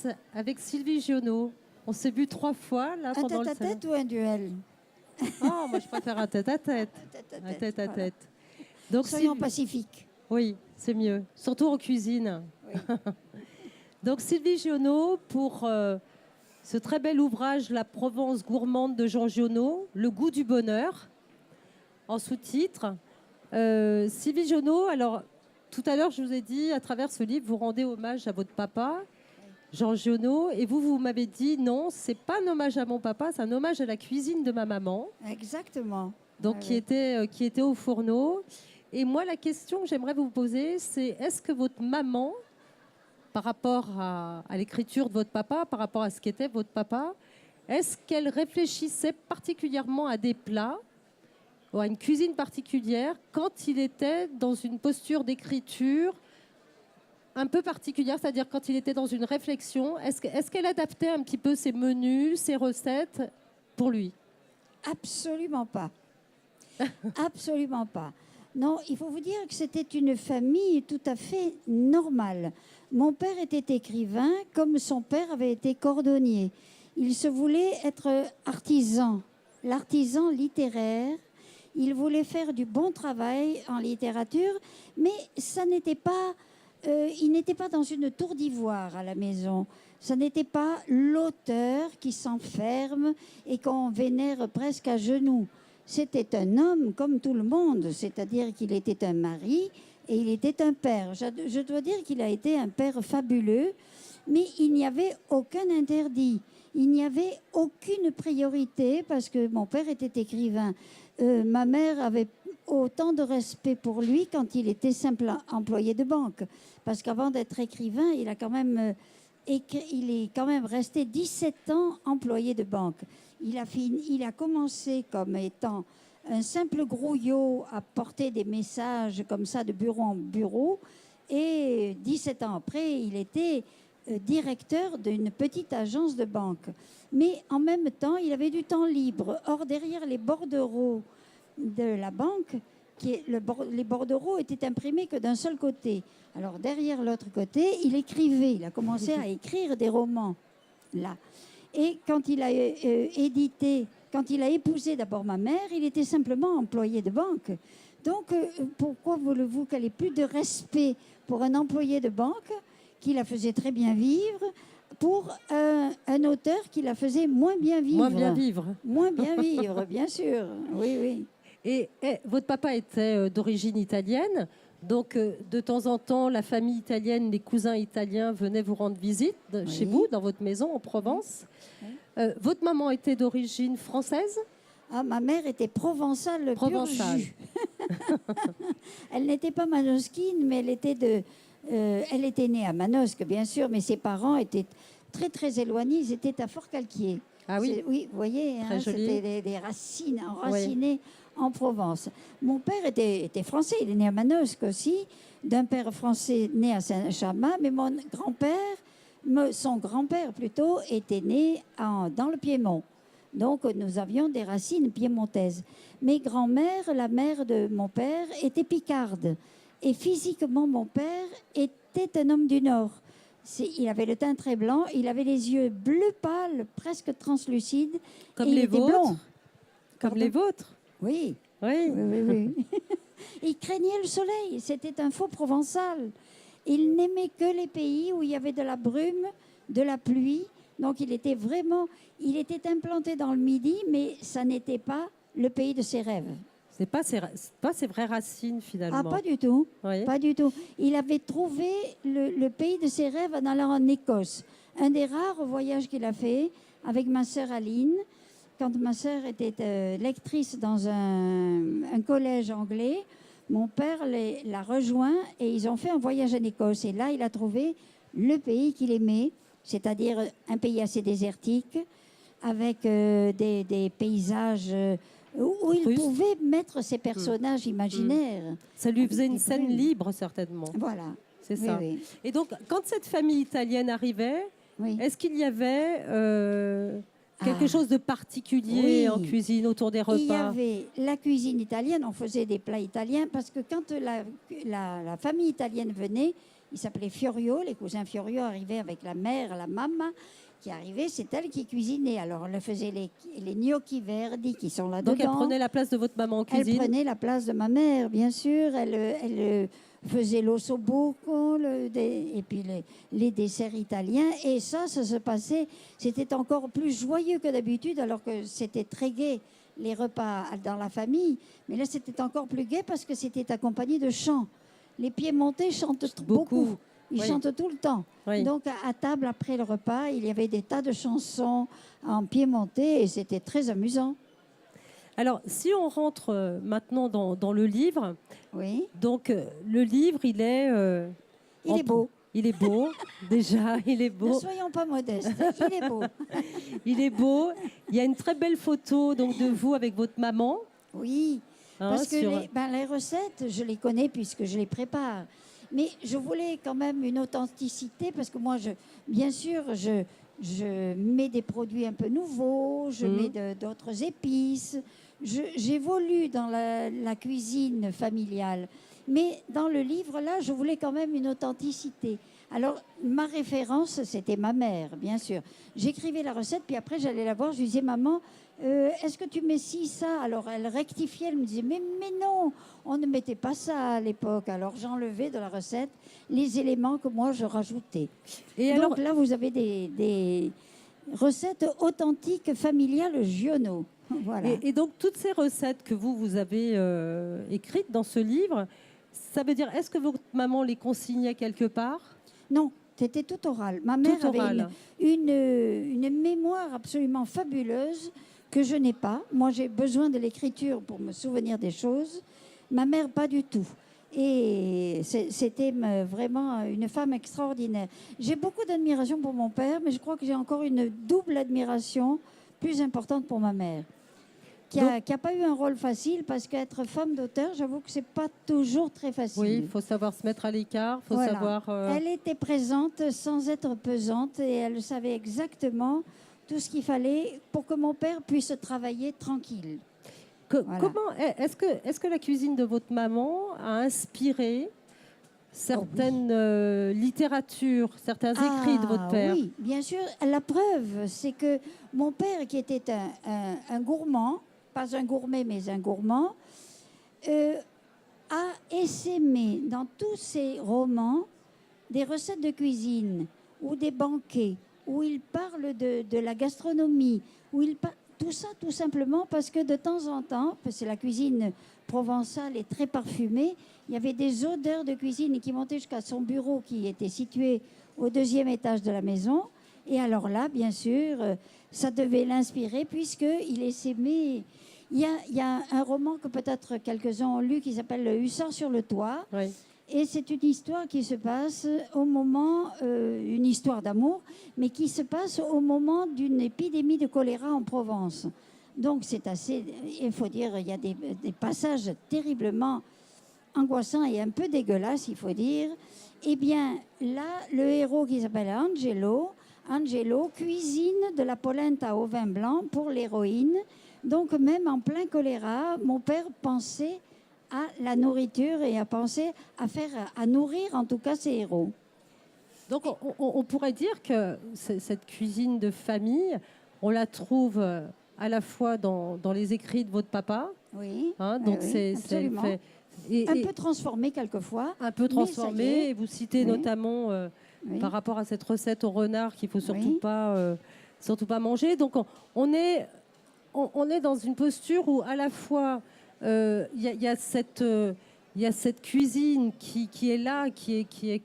tête avec Sylvie Giono. On s'est vu 3 fois là Un pendant le salon. tête-à-tête ou un duel? Oh, moi je préfère un tête-à-tête. Un tête-à-tête. Voilà. Donc, Soyons pacifiques. Oui, c'est mieux. Surtout en cuisine. Oui. Donc Sylvie Giono, pour ce très bel ouvrage La Provence gourmande de Jean Giono, Le goût du bonheur, en sous-titre. Sylvie Giono, alors tout à l'heure je vous ai dit, à travers ce livre, vous rendez hommage à votre papa, Jean Giono, et vous m'avez dit non, c'est pas un hommage à mon papa, c'est un hommage à la cuisine de ma maman. Exactement. Donc qui était au fourneau. Et moi, la question que j'aimerais vous poser, c'est est-ce que votre maman, par rapport à l'écriture de votre papa, par rapport à ce qu'était votre papa, est-ce qu'elle réfléchissait particulièrement à des plats ou à une cuisine particulière quand il était dans une posture d'écriture un peu particulière, c'est-à-dire quand il était dans une réflexion, est-ce qu'elle adaptait un petit peu ses menus, ses recettes pour lui? Absolument pas. Absolument pas. Non, il faut vous dire que c'était une famille tout à fait normale. Mon père était écrivain, comme son père avait été cordonnier. Il se voulait être artisan, l'artisan littéraire. Il voulait faire du bon travail en littérature, mais ça n'était pas, il n'était pas dans une tour d'ivoire à la maison. Ce n'était pas l'auteur qui s'enferme et qu'on vénère presque à genoux. C'était un homme comme tout le monde, c'est-à-dire qu'il était un mari et il était un père. Je dois dire qu'il a été un père fabuleux, mais il n'y avait aucun interdit. Il n'y avait aucune priorité parce que mon père était écrivain. Ma mère avait autant de respect pour lui quand il était simple employé de banque. Parce qu'avant d'être écrivain, il est quand même resté 17 ans employé de banque. Il a commencé comme étant un simple grouillot à porter des messages comme ça de bureau en bureau. Et 17 ans après, il était directeur d'une petite agence de banque. Mais en même temps, il avait du temps libre. Or, derrière les bordereaux de la banque, les bordereaux étaient imprimés que d'un seul côté. Alors, derrière l'autre côté, il écrivait. Il a commencé à écrire des romans, là. Et quand il a quand il a épousé d'abord ma mère, il était simplement employé de banque. Donc, pourquoi voulez-vous qu'elle ait plus de respect pour un employé de banque qui la faisait très bien vivre, pour un auteur qui la faisait moins bien vivre? Moins bien vivre. Moins bien vivre, bien sûr. Oui, oui. Et votre papa était d'origine italienne. Donc, de temps en temps, la famille italienne, les cousins italiens venaient vous rendre visite chez vous, dans votre maison, en Provence. Oui. Votre maman était d'origine française? Ah, ma mère était provençale, pur jus. Elle n'était pas manosquine, mais elle était née à Manosque, bien sûr, mais ses parents étaient très, très éloignés. Ils étaient à Fort-Calquier. Ah oui? Oui, vous voyez, hein, c'était des racines enracinées. Oui. En Provence. Mon père était français, il est né à Manosque aussi, d'un père français né à Saint-Chamas, mais son grand-père plutôt, était né dans le Piémont. Donc nous avions des racines piémontaises. Mes grands-mères, la mère de mon père, était picarde. Et physiquement, mon père était un homme du Nord. Il avait le teint très blanc, il avait les yeux bleu pâle, presque translucides. Comme les vôtres? Comme les vôtres? Oui. Oui. Oui. Il craignait le soleil. C'était un faux provençal. Il n'aimait que les pays où il y avait de la brume, de la pluie. Donc il était implanté dans le Midi, mais ça n'était pas le pays de ses rêves. C'est pas ses vraies racines finalement. Ah, pas du tout. Oui. Pas du tout. Il avait trouvé le pays de ses rêves en allant en Écosse. Un des rares voyages qu'il a fait avec ma sœur Aline. Quand ma sœur était lectrice dans un collège anglais, mon père l'a rejoint et ils ont fait un voyage en Écosse. Et là, il a trouvé le pays qu'il aimait, c'est-à-dire un pays assez désertique, avec des paysages où il pouvait mettre ses personnages imaginaires. Ça lui faisait une scène libre, certainement. Voilà. C'est ça. Oui. Et donc, quand cette famille italienne arrivait, est-ce qu'il y avait... quelque chose de particulier en cuisine autour des repas? Il y avait la cuisine italienne, on faisait des plats italiens parce que quand la famille italienne venait, Ils s'appelaient Fiorio, les cousins Fiorio arrivaient avec la mère, la maman qui arrivait, c'est elle qui cuisinait. Alors, elle faisait les gnocchi verdi qui sont là-dedans. Donc elle prenait la place de votre maman en Elle cuisine. prenait la place de ma mère, bien sûr. Elle faisait l'ossobuco et puis les desserts italiens. Et ça se passait, c'était encore plus joyeux que d'habitude, alors que c'était très gai, les repas dans la famille. Mais là, c'était encore plus gai parce que c'était accompagné de chants. Les Piémontais chantent beaucoup. Ils Oui. chantent tout le temps. Oui. Donc, à table, après le repas, il y avait des tas de chansons en piémontais et c'était très amusant. Alors, si on rentre maintenant dans le livre, Oui, donc le livre, il est... il est beau. Il est beau, déjà, il est Ne beau. soyons pas modestes, il est beau. Il est beau. Il y a une très belle photo donc, de vous avec votre maman. Oui, hein, parce que sur- les recettes, je les connais puisque je les prépare. Mais je voulais quand même une authenticité parce que moi, bien sûr, je mets des produits un peu nouveaux, je Mhm. mets d'autres épices. J'évolue dans la cuisine familiale. Mais dans le livre, là, je voulais quand même une authenticité. Alors, ma référence, c'était ma mère, bien sûr. J'écrivais la recette, puis après, j'allais la voir, je lui disais, maman, est-ce que tu mets ci, ça? Alors, elle rectifiait, elle me disait, mais non, on ne mettait pas ça à l'époque. Alors, j'enlevais de la recette les éléments que moi, je rajoutais. Et Donc alors, là, vous avez des recettes authentiques, familiales, Giono. Voilà. et donc, toutes ces recettes que vous avez écrites dans ce livre, ça veut dire, est-ce que votre maman les consignait quelque part? Non, c'était tout oral. Ma mère Tout avait oral. une mémoire absolument fabuleuse que je n'ai pas. Moi, j'ai besoin de l'écriture pour me souvenir des choses. Ma mère, pas du tout. Et c'était vraiment une femme extraordinaire. J'ai beaucoup d'admiration pour mon père, mais je crois que j'ai encore une double admiration plus importante pour ma mère, qui a pas eu un rôle facile, parce qu'être femme d'auteur, j'avoue que c'est pas toujours très facile. Oui, il faut savoir se mettre à l'écart, il faut Voilà. savoir... Elle était présente sans être pesante et elle savait exactement tout ce qu'il fallait pour que mon père puisse travailler tranquille. Voilà. Comment est-ce que la cuisine de votre maman a inspiré certaines littératures, certains écrits de votre père? Oui, bien sûr. La preuve, c'est que mon père, qui était un gourmand, pas un gourmet, mais un gourmand, a essaimé dans tous ses romans des recettes de cuisine ou des banquets où il parle de la gastronomie, tout ça tout simplement parce que de temps en temps, parce que la cuisine provençale est très parfumée, il y avait des odeurs de cuisine qui montaient jusqu'à son bureau qui était situé au 2e étage de la maison. Et alors là, bien sûr, ça devait l'inspirer puisqu'il essaimait. Il y a un roman que peut-être quelques-uns ont lu qui s'appelle Le Hussard sur le toit. Oui. Et c'est une histoire qui se passe au moment, une histoire d'amour, mais qui se passe au moment d'une épidémie de choléra en Provence. Donc c'est assez, il faut dire, il y a des passages terriblement angoissants et un peu dégueulasses, il faut dire. Eh bien là, le héros qui s'appelle Angelo cuisine de la polenta au vin blanc pour l'héroïne. Donc même en plein choléra, mon père pensait à la nourriture et a pensé à nourrir en tout cas ses héros. Donc on pourrait dire que cette cuisine de famille, on la trouve à la fois dans les écrits de votre papa. Oui, Hein, donc oui, absolument. Un peu transformé quelquefois. Un peu transformé. Et vous citez Oui. notamment Oui. par rapport à cette recette au renard qu'il faut surtout Oui. surtout pas manger. Donc on est dans une posture où à la fois il y a cette cuisine qui est là, qui est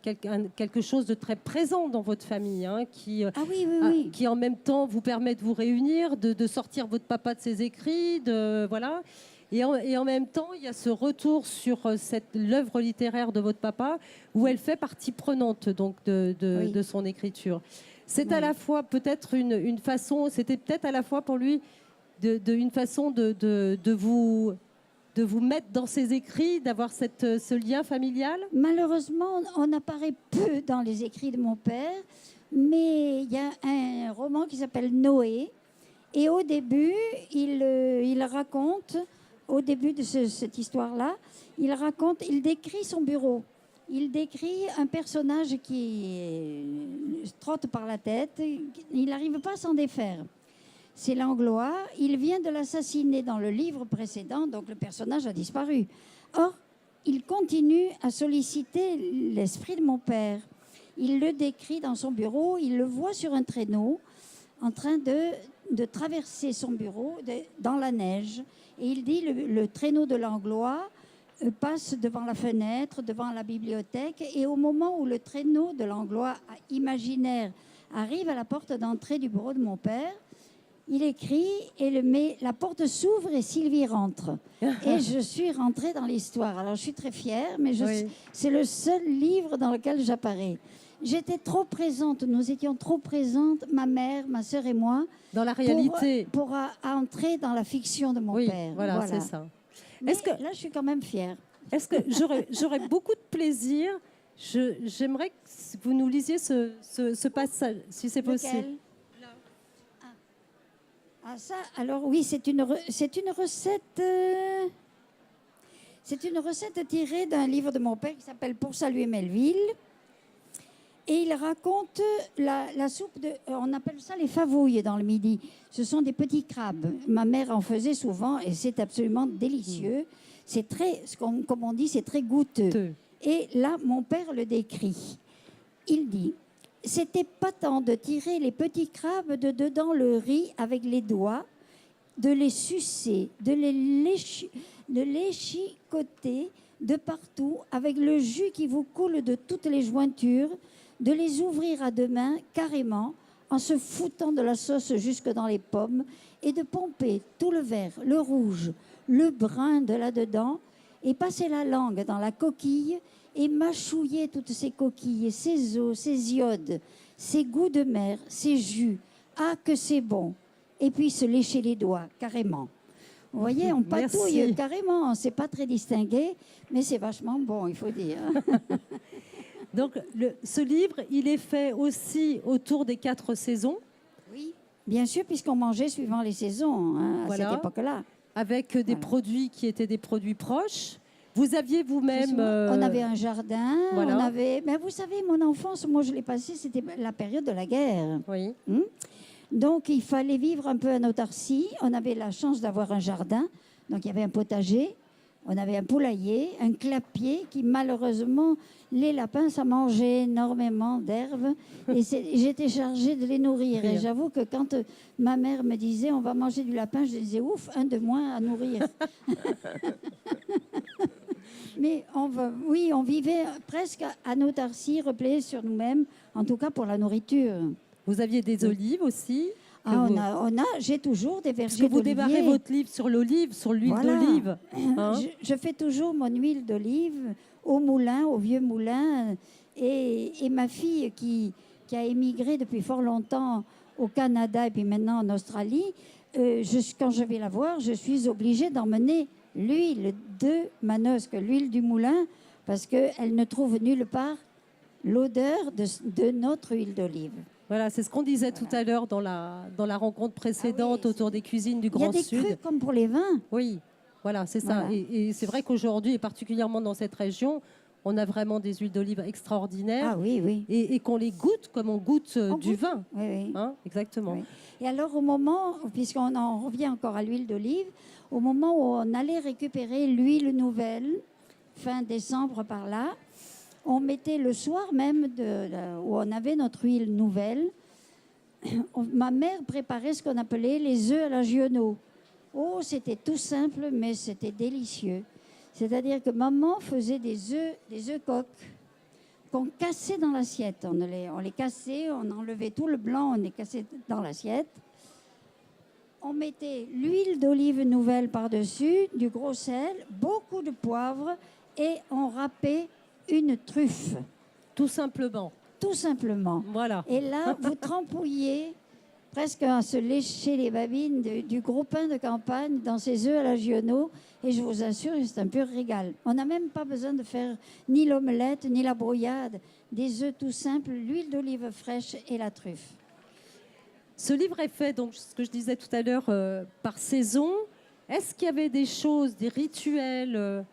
quelque chose de très présent dans votre famille, hein, Ah oui, oui, oui. qui en même temps vous permet de vous réunir, de sortir votre papa de ses écrits, voilà. Et en même temps, il y a ce retour sur l'œuvre littéraire de votre papa, où elle fait partie prenante donc Oui. de son écriture. C'est Oui. à la fois peut-être une façon, c'était peut-être à la fois pour lui une façon de vous mettre dans ses écrits, d'avoir ce lien familial. Malheureusement, on apparaît peu dans les écrits de mon père, mais il y a un roman qui s'appelle Noé. Et au début, il raconte, au début de cette histoire-là, il décrit son bureau. Il décrit un personnage qui trotte par la tête. Il n'arrive pas à s'en défaire. C'est Langlois. Il vient de l'assassiner dans le livre précédent, donc le personnage a disparu. Or, il continue à solliciter l'esprit de mon père. Il le décrit dans son bureau. Il le voit sur un traîneau en train de traverser son bureau dans la neige. Et il dit le traîneau de Langlois passe devant la fenêtre, devant la bibliothèque, et au moment où le traîneau de Langlois imaginaire arrive à la porte d'entrée du bureau de mon père, il écrit et la porte s'ouvre et Sylvie rentre. Et je suis rentrée dans l'histoire. Alors je suis très fière, mais c'est le seul livre dans lequel j'apparais. J'étais trop présente, nous étions trop présentes, ma mère, ma sœur et moi, dans la réalité, pour entrer dans la fiction de mon père. Voilà, c'est ça. Mais là, je suis quand même fière. Est-ce que j'aurais beaucoup de plaisir. J'aimerais que vous nous lisiez ce passage, si c'est possible. Ça, alors oui, c'est une recette. C'est une recette tirée d'un livre de mon père qui s'appelle Pour saluer Melville. Et il raconte la soupe on appelle ça les favouilles dans le Midi. Ce sont des petits crabes. Ma mère en faisait souvent et c'est absolument délicieux. C'est très, comme on dit, c'est très goûteux. Et là, mon père le décrit. Il dit, c'était pas tant de tirer les petits crabes de dedans le riz avec les doigts, de les sucer, de les chicoter de partout avec le jus qui vous coule de toutes les jointures, de les ouvrir à deux mains carrément en se foutant de la sauce jusque dans les pommes et de pomper tout le vert, le rouge, le brun de là-dedans et passer la langue dans la coquille et mâchouiller toutes ces coquilles, ces os, ces iodes, ces goûts de mer, ces jus. Ah, que c'est bon! Et puis se lécher les doigts, carrément. Vous voyez, on patouille carrément. C'est pas très distingué, mais c'est vachement bon, il faut dire. Donc, ce livre, il est fait aussi autour des 4 saisons. Oui, bien sûr, puisqu'on mangeait suivant les saisons à cette époque-là. Avec des produits qui étaient des produits proches. Vous aviez vous-même... On avait un jardin, on avait... Mais vous savez, mon enfance, moi je l'ai passée, c'était la période de la guerre. Oui. Donc il fallait vivre un peu en autarcie. On avait la chance d'avoir un jardin. Donc il y avait un potager, on avait un poulailler, un clapier qui malheureusement, les lapins, ça mangeait énormément d'herbes. Et j'étais chargée de les nourrir. Et j'avoue que quand ma mère me disait on va manger du lapin, je disais ouf, un de moins à nourrir. Mais on vivait presque en autarcie, repliés sur nous-mêmes, en tout cas pour la nourriture. Vous aviez des olives aussi? J'ai toujours des vergers d'olivier. Parce que vous d'olivier. démarrez votre livre sur l'olive, sur l'huile d'olive. Hein? Je fais toujours mon huile d'olive au moulin, au vieux moulin. Et ma fille qui a émigré depuis fort longtemps au Canada et puis maintenant en Australie, quand je vais la voir, je suis obligée d'emmener l'huile de Manosque, l'huile du moulin, parce qu'elle ne trouve nulle part l'odeur de notre huile d'olive. Voilà, c'est ce qu'on disait tout à l'heure dans la rencontre précédente autour des cuisines du Grand Sud. Il y a des crus comme pour les vins. Oui, voilà, c'est ça. Et c'est vrai qu'aujourd'hui, et particulièrement dans cette région, on a vraiment des huiles d'olive extraordinaires. Ah oui, oui. Et qu'on les goûte comme on goûte du vin. Oui, oui. Hein, exactement. Oui. Et alors, au moment, puisqu'on en revient encore à l'huile d'olive, au moment où on allait récupérer l'huile nouvelle, fin décembre par là, on mettait le soir même où on avait notre huile nouvelle, ma mère préparait ce qu'on appelait les œufs à la Giono. Oh, c'était tout simple, mais c'était délicieux. C'est-à-dire que maman faisait des œufs coques qu'on cassait dans l'assiette. On les cassait, on enlevait tout le blanc, on les cassait dans l'assiette. On mettait l'huile d'olive nouvelle par-dessus, du gros sel, beaucoup de poivre et on râpait une truffe. Tout simplement. Tout simplement. Voilà. Et là, vous trempouillez presque à se lécher les babines du gros pain de campagne dans ces œufs à la Giono. Et je vous assure, c'est un pur régal. On n'a même pas besoin de faire ni l'omelette, ni la brouillade. Des œufs tout simples, l'huile d'olive fraîche et la truffe. Ce livre est fait, donc, ce que je disais tout à l'heure, par saison. Est-ce qu'il y avait des choses, des rituels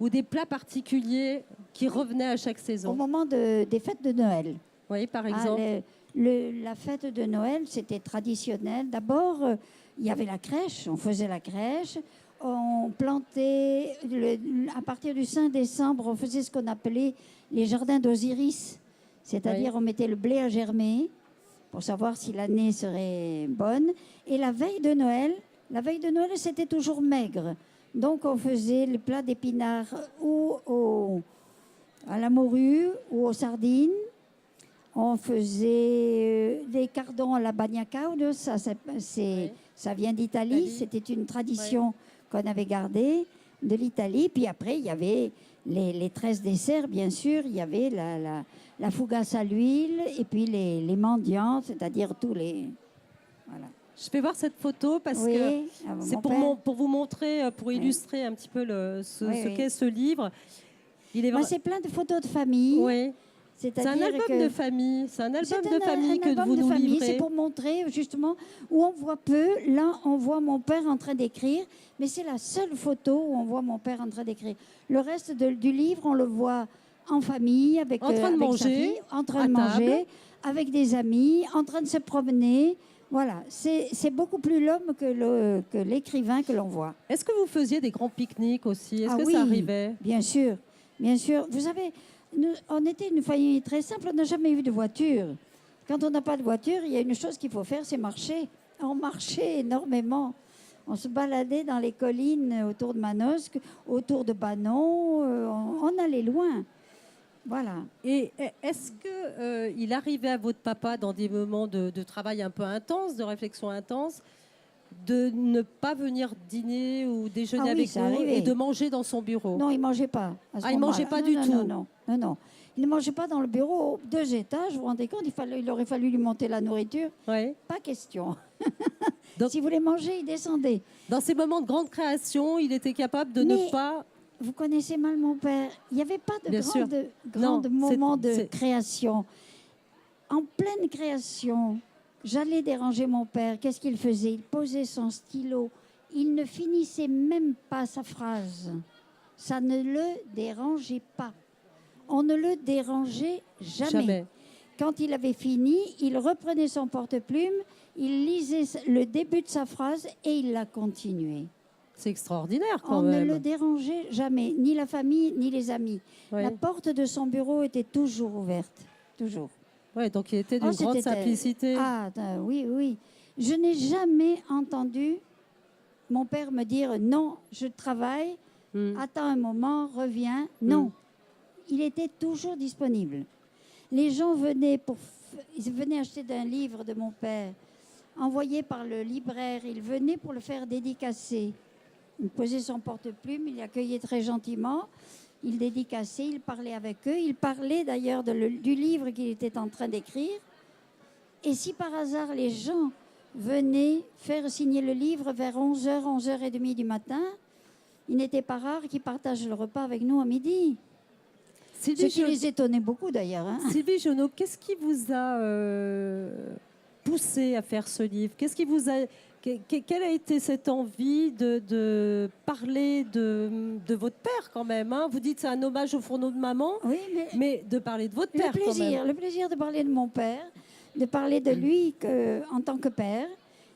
ou des plats particuliers qui revenaient à chaque Au saison? moment des fêtes de Noël. Oui, par Ah, exemple. la fête de Noël, c'était traditionnel. D'abord, il y avait la crèche, on faisait la crèche. On plantait, à partir du 5 décembre, on faisait ce qu'on appelait les jardins d'Osiris. C'est-à-dire, Oui. on mettait le blé à germer pour savoir si l'année serait bonne. Et la veille de Noël, c'était toujours maigre. Donc, on faisait les plats d'épinards à la morue ou aux sardines. On faisait des cardons à la bagna cauda, Oui. ça vient d'Italie, Italie. c'était une tradition qu'on avait gardée de l'Italie. Puis après, il y avait les 13 desserts, bien sûr, il y avait la fougasse à l'huile et puis les mendiants, c'est-à-dire tous les... Voilà. Je vais voir cette photo parce que Oui, c'est mon père. pour vous montrer, pour Oui. illustrer un petit peu ce Oui. qu'est ce livre. Il est Moi, vra- c'est plein de photos de famille. Oui. C'est un C'est-à-dire album que de famille. C'est un album c'est de famille que album vous de nous famille. livrez. C'est pour montrer justement où on voit peu. Là, on voit mon père en train d'écrire, mais c'est la seule photo où on voit mon père en train d'écrire. Le reste du livre, on le voit en famille, avec, En train de avec sa manger, fille, en train à de manger, table. avec des amis, en train de se promener. Voilà, c'est beaucoup plus l'homme que l'écrivain que l'on voit. Est-ce que vous faisiez des grands pique-niques aussi? Est-ce Ah que oui, ça arrivait? bien sûr, bien sûr. Vous savez, on était une famille très simple, on n'a jamais eu de voiture. Quand on n'a pas de voiture, il y a une chose qu'il faut faire, c'est marcher. On marchait énormément. On se baladait dans les collines autour de Manosque, autour de Banon, on allait loin. Voilà. Et est-ce que il arrivait à votre papa dans des moments de travail un peu intense, de réflexion intense, de ne pas venir dîner ou déjeuner Ah oui, avec ça vous arrivait. et de manger dans son bureau? Non, il ne mangeait pas. À ce Ah, il mangeait moment-là. pas Non, du non, tout. non, non, non. Il ne mangeait pas dans le bureau, 2 étages, vous vous rendez compte, il aurait fallu lui monter la nourriture. Ouais. Pas question. Donc- S'il voulait manger, il descendait. Dans ces moments de grande création, il était capable de ne Mais- pas... Vous connaissez mal mon père. Il n'y avait pas de Bien sûr. grands Non, moments de c'est- création. En pleine création, j'allais déranger mon père. Qu'est-ce qu'il faisait? Il posait son stylo. Il ne finissait même pas sa phrase. Ça ne le dérangeait pas. On ne le dérangeait jamais. Jamais. Quand il avait fini, il reprenait son porte-plume, il lisait le début de sa phrase et il la continuait. C'est extraordinaire quand On même. ne le dérangeait jamais, ni la famille, ni les amis. Ouais. La porte de son bureau était toujours ouverte. Toujours. Ouais, donc il était d'une Oh, grande c'était- simplicité. Ah, oui, oui. Je n'ai jamais entendu mon père me dire non, je travaille, Hmm. attends un moment, reviens. Non. Il était toujours disponible. Les gens venaient, ils venaient acheter un livre de mon père, envoyé par le libraire. Ils venaient pour le faire dédicacer. Il posait son porte-plume, il accueillait très gentiment, il dédicaçait, il parlait avec eux. Il parlait d'ailleurs du livre qu'il était en train d'écrire. Et si par hasard les gens venaient faire signer le livre vers 11h, 11h30 du matin, il n'était pas rare qu'ils partagent le repas avec nous à midi. Ce Sylvie, qui les étonnait beaucoup d'ailleurs. Hein. Sylvie Jonot, qu'est-ce qui vous a poussé à faire ce livre? Qu'est-ce qui vous a... Quelle a été cette envie de parler de votre père quand même, hein? Vous dites c'est un hommage au fourneau de maman, Oui, mais de parler de votre père quand même. le plaisir de parler de mon père, de parler de lui en tant que père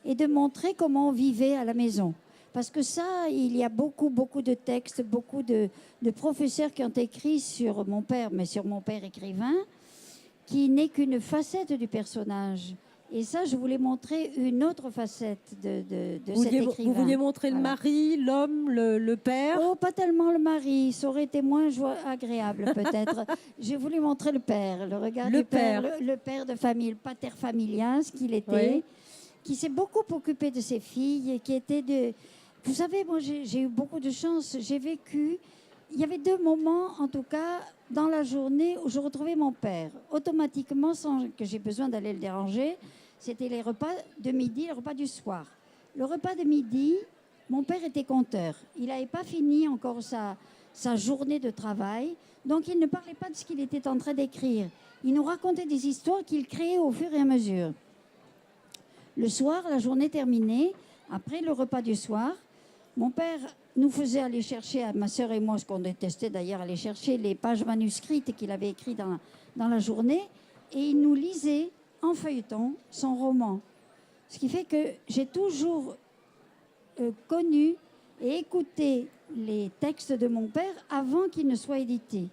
et de montrer comment on vivait à la maison. Parce que ça, il y a beaucoup, beaucoup de textes, beaucoup de professeurs qui ont écrit sur mon père, mais sur mon père écrivain, qui n'est qu'une facette du personnage. Et ça, je voulais montrer une autre facette de cet écrivain. Vous vouliez montrer le Voilà. mari, l'homme, le père. Oh, pas tellement le mari, ça aurait été moins agréable peut-être. J'ai voulu montrer le père, le regard Le du père, père. le père de famille, le pater familias qu'il était, Oui. qui s'est beaucoup occupé de ses filles, et qui était de... Vous savez, moi j'ai eu beaucoup de chance, j'ai vécu... Il y avait 2 moments, en tout cas, dans la journée où je retrouvais mon père. Automatiquement, sans que j'ai besoin d'aller le déranger, c'était les repas de midi, le repas du soir. Le repas de midi, mon père était conteur. Il n'avait pas fini encore sa journée de travail, donc il ne parlait pas de ce qu'il était en train d'écrire. Il nous racontait des histoires qu'il créait au fur et à mesure. Le soir, la journée terminée, après le repas du soir, mon père nous faisait aller chercher, à ma sœur et moi, ce qu'on détestait d'ailleurs, aller chercher les pages manuscrites qu'il avait écrites dans la journée, et il nous lisait en feuilleton son roman. Ce qui fait que j'ai toujours connu et écouté les textes de mon père avant qu'ils ne soient édités.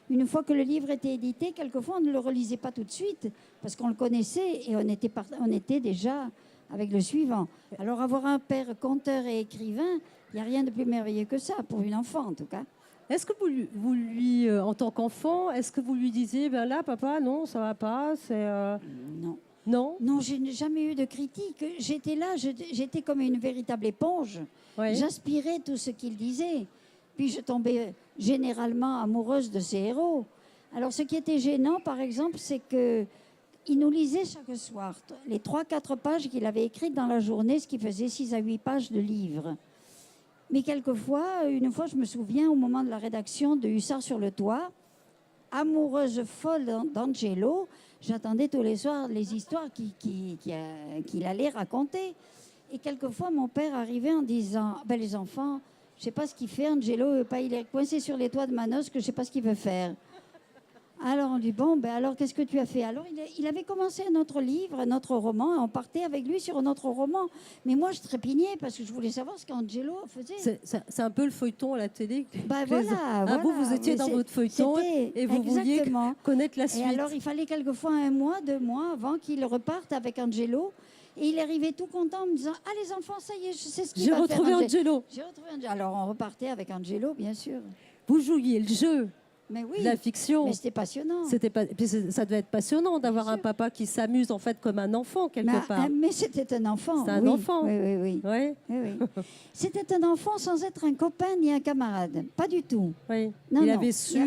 Une fois que le livre était édité, quelquefois on ne le relisait pas tout de suite parce qu'on le connaissait et on était déjà avec le suivant. Alors avoir un père conteur et écrivain, il n'y a rien de plus merveilleux que ça, pour une enfant en tout cas. Est-ce que en tant qu'enfant, est-ce que vous lui disiez, ben là, papa, non, ça va pas, Non. Non. Non, je n'ai jamais eu de critique. J'étais là, j'étais comme une véritable éponge. Oui. J'aspirais tout ce qu'il disait. Puis je tombais généralement amoureuse de ses héros. Alors ce qui était gênant, par exemple, c'est qu'il nous lisait chaque soir les 3-4 pages qu'il avait écrites dans la journée, ce qui faisait 6 à 8 pages de livre. Mais quelquefois, une fois, je me souviens, au moment de la rédaction de Hussard sur le toit, amoureuse folle d'Angelo, j'attendais tous les soirs les histoires qu'il allait raconter. Et quelquefois, mon père arrivait en disant « Les enfants, je ne sais pas ce qu'il fait, Angelo, il est coincé sur les toits de Manosque, je ne sais pas ce qu'il veut faire. » Alors on dit « Bon, alors qu'est-ce que tu as fait ?» Alors il avait commencé un autre livre, un autre roman, et on partait avec lui sur un autre roman. Mais moi, je trépignais parce que je voulais savoir ce qu'Angelo faisait. C'est un peu le feuilleton à la télé. Voilà. Vous étiez dans votre feuilleton et vous vouliez connaître la suite. Et alors, il fallait quelquefois 1 mois, 2 mois avant qu'il reparte avec Angelo. Et il arrivait tout content en me disant « Ah, les enfants, ça y est, je sais ce qu'il va faire. » J'ai retrouvé Angelo. Alors, on repartait avec Angelo, bien sûr. Vous jouiez le jeu. Mais oui, la fiction. Mais c'était passionnant. Ça devait être passionnant d'avoir un papa qui s'amuse en fait comme un enfant quelque part. Mais c'était un enfant. C'est un enfant. Oui. C'était un enfant sans être un copain ni un camarade. Pas du tout. Oui. Il avait su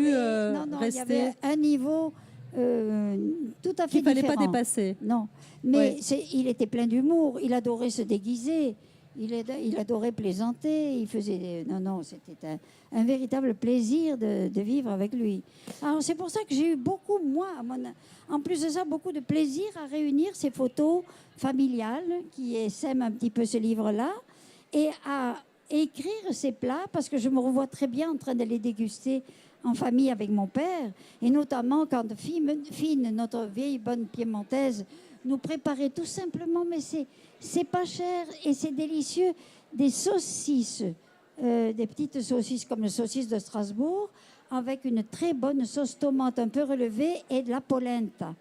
rester. Il y avait un niveau tout à fait qu'il ne fallait différent. Pas dépasser. Non, mais il était plein d'humour. Il adorait se déguiser. Il adorait plaisanter, il faisait... Non, c'était un véritable plaisir de vivre avec lui. Alors c'est pour ça que j'ai eu beaucoup, moi, en plus de ça, beaucoup de plaisir à réunir ces photos familiales qui sèment un petit peu ce livre-là et à écrire ces plats parce que je me revois très bien en train de les déguster en famille avec mon père et notamment quand Fine, notre vieille bonne piémontaise, nous préparait tout simplement, mais c'est pas cher et c'est délicieux, des saucisses, des petites saucisses comme les saucisses de Strasbourg, avec une très bonne sauce tomate un peu relevée et de la polenta.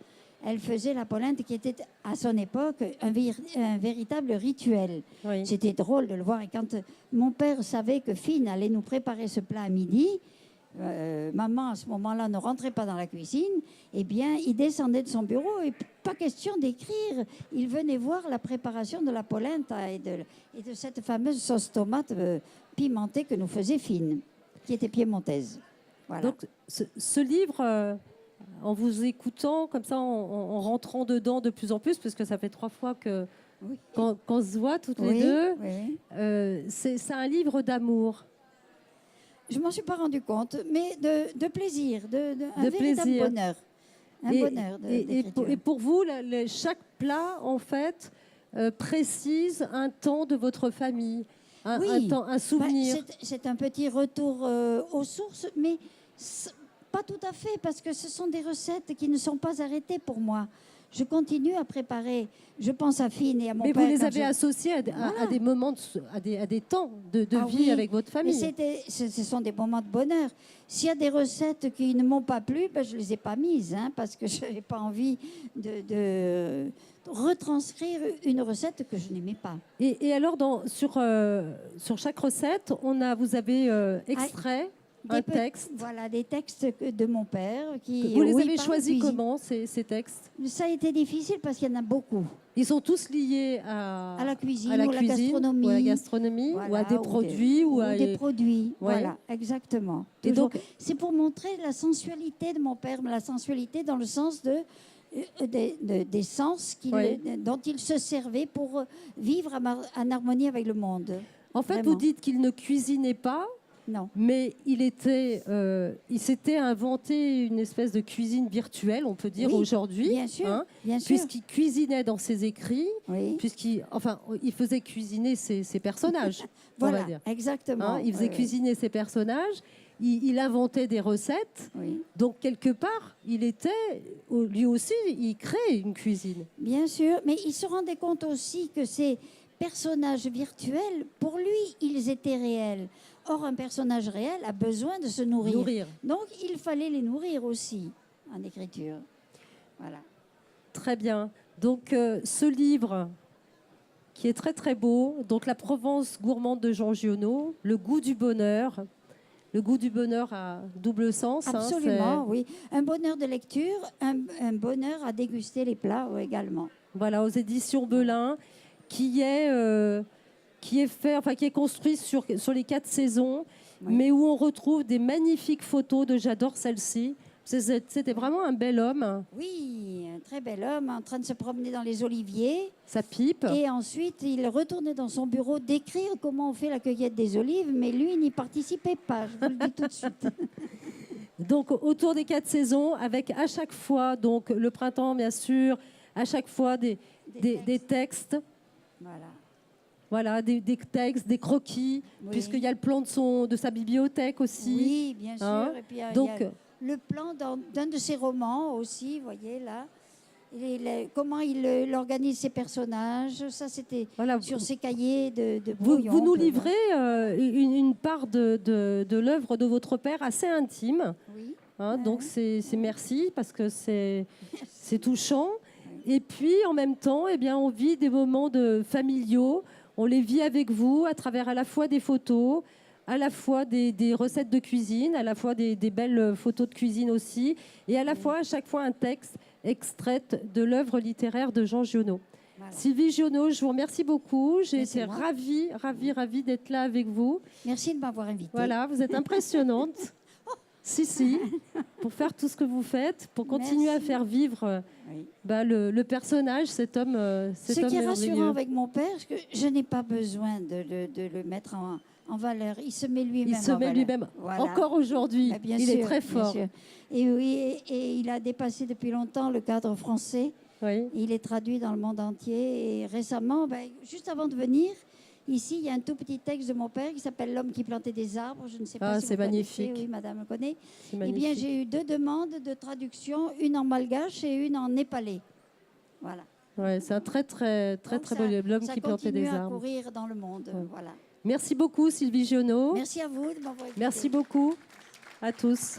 Elle faisait la polenta qui était à son époque un véritable rituel. Oui. C'était drôle de le voir. Et quand mon père savait que Fine allait nous préparer ce plat à midi, maman, à ce moment-là, ne rentrait pas dans la cuisine, eh bien, il descendait de son bureau et pas question d'écrire. Il venait voir la préparation de la polenta et de cette fameuse sauce tomate pimentée que nous faisait Fine, qui était piémontaise. Voilà. Donc, ce livre, en vous écoutant, comme ça, en rentrant dedans de plus en plus, parce que ça fait 3 fois qu'on se voit toutes les deux, c'est un livre d'amour. Je ne m'en suis pas rendu compte, mais de plaisir, un véritable bonheur. Bonheur d'écriture. Et pour vous, chaque plat, en fait, précise un temps de votre famille, un souvenir. C'est un petit retour aux sources, mais pas tout à fait, parce que ce sont des recettes qui ne sont pas arrêtées pour moi. Je continue à préparer. Je pense à Fine et à mon père. Mais vous les avez associés à des moments, à des temps de vie avec votre famille. Mais ce sont des moments de bonheur. S'il y a des recettes qui ne m'ont pas plu, je ne les ai pas mises, parce que je n'avais pas envie de retranscrire une recette que je n'aimais pas. Et alors, sur chaque recette, vous avez extrait un texte. Voilà, des textes de mon père. Vous les avez choisis comment, ces textes? Ça a été difficile parce qu'il y en a beaucoup. Ils sont tous liés à la cuisine, ou à la gastronomie, ou à des produits. Ou des produits, ouais. Voilà, exactement. Et donc, c'est pour montrer la sensualité de mon père, la sensualité dans le sens des sens dont il se servait pour vivre en harmonie avec le monde. En fait, Vraiment. vous dites qu'il ne cuisinait pas, Non. mais il s'était inventé une espèce de cuisine virtuelle, on peut dire Oui, aujourd'hui, bien sûr, hein, bien sûr. puisqu'il cuisinait dans ses écrits, Oui. il faisait cuisiner ses personnages, on Voilà, va dire. exactement. Hein, il faisait Oui, cuisiner ses personnages, il inventait des recettes. oui. Donc, quelque part, lui aussi, il crée une cuisine. Bien sûr, mais il se rendait compte aussi que ces personnages virtuels, pour lui, ils étaient réels. Or, un personnage réel a besoin de se nourrir. Donc, il fallait les nourrir aussi en écriture. Voilà. Très bien. Donc, ce livre qui est très, très beau, donc La Provence gourmande de Jean Giono, Le goût du bonheur. Le goût du bonheur a double sens. Absolument, oui. Un bonheur de lecture, un bonheur à déguster les plats également. Voilà, aux éditions Belin, qui est construit sur les 4 saisons, Oui. mais où on retrouve des magnifiques photos de, j'adore celle-ci. C'était vraiment un bel homme. Oui, un très bel homme en train de se promener dans les oliviers. Ça pipe. Et ensuite, il retournait dans son bureau décrire comment on fait la cueillette des olives, mais lui n'y participait pas, je vous le dis tout de suite. Donc, autour des 4 saisons, avec à chaque fois, donc le printemps, bien sûr, à chaque fois des textes. Voilà. Voilà, des textes, des croquis, Oui. puisqu'il y a le plan de sa bibliothèque aussi. Oui, bien sûr. Hein, Et puis, il y a donc, le plan d'un de ses romans aussi, vous voyez là. Comment il organise ses personnages, ça c'était voilà, sur ses cahiers de vous brouillon. nous livrez une part de l'œuvre de votre père assez intime. Oui. Hein, donc c'est merci parce que c'est touchant. Oui. Et puis en même temps, eh bien, on vit des moments familiaux. On les vit avec vous à travers à la fois des photos, à la fois des recettes de cuisine, à la fois des belles photos de cuisine aussi, et à la fois à chaque fois un texte extraite de l'œuvre littéraire de Jean Giono. Voilà. Sylvie Giono, je vous remercie beaucoup. J'ai été ravie d'être là avec vous. Merci de m'avoir invitée. Voilà, vous êtes impressionnante. Si, pour faire tout ce que vous faites, pour continuer à faire vivre le personnage, cet homme merveilleux. Ce qui est rassurant avec mon père, c'est que je n'ai pas besoin de le mettre en valeur. Il se met lui-même en valeur. Il se met lui-même. Voilà. Encore aujourd'hui. Il est très fort. Et oui, et il a dépassé depuis longtemps le cadre français. Oui. Il est traduit dans le monde entier. Et récemment, juste avant de venir, ici, il y a un tout petit texte de mon père qui s'appelle L'homme qui plantait des arbres. Je ne sais pas si vous magnifique. connaissez. Oui, madame le connaît. Eh bien, j'ai eu 2 demandes de traduction, une en malgache et une en népalais. Voilà. Ouais, c'est un très beau L'homme qui plantait des arbres. Ça continue à courir dans le monde. Ouais. Voilà. Merci beaucoup, Sylvie Giono. Merci à vous de m'avoir écouté. Merci beaucoup à tous.